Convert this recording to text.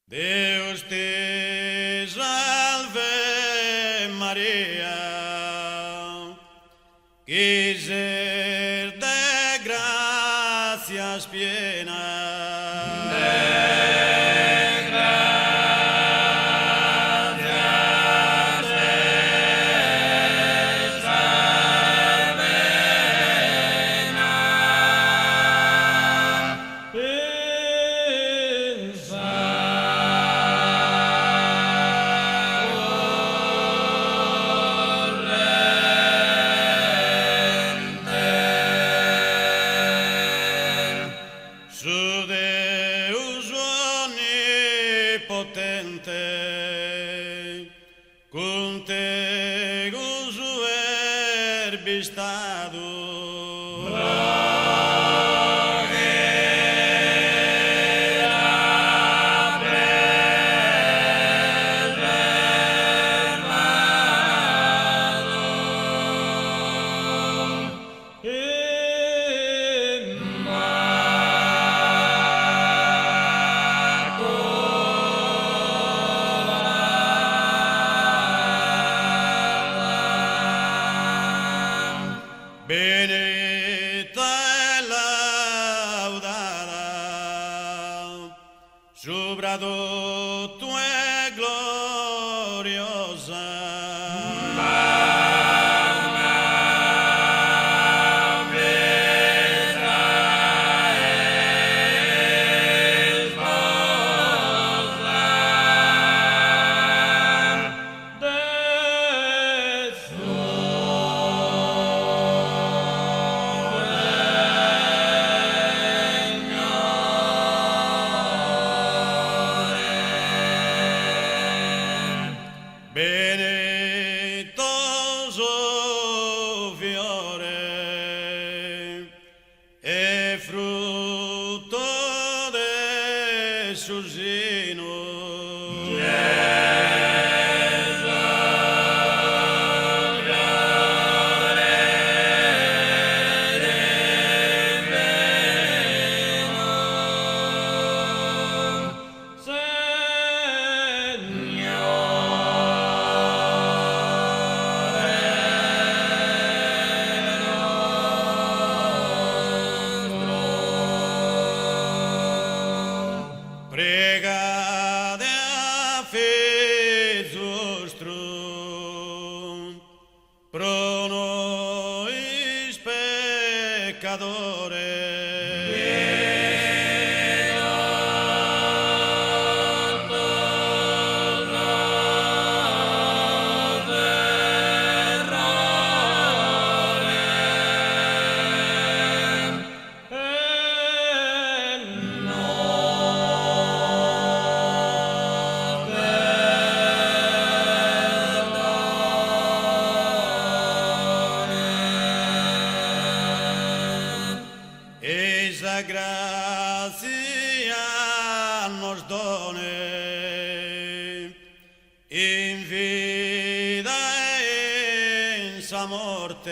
Deus te salve Maria, que ser de gracias plena. Su Deus onipotente, cum tegus verbistado. Benedicta e laudada, su brado tu è gloriosa. Benedetto fiore e frutto de su seno. Pregade a fides nostrum, pro nobis peccadores. Esa gracia nos done in vida e in sa morte.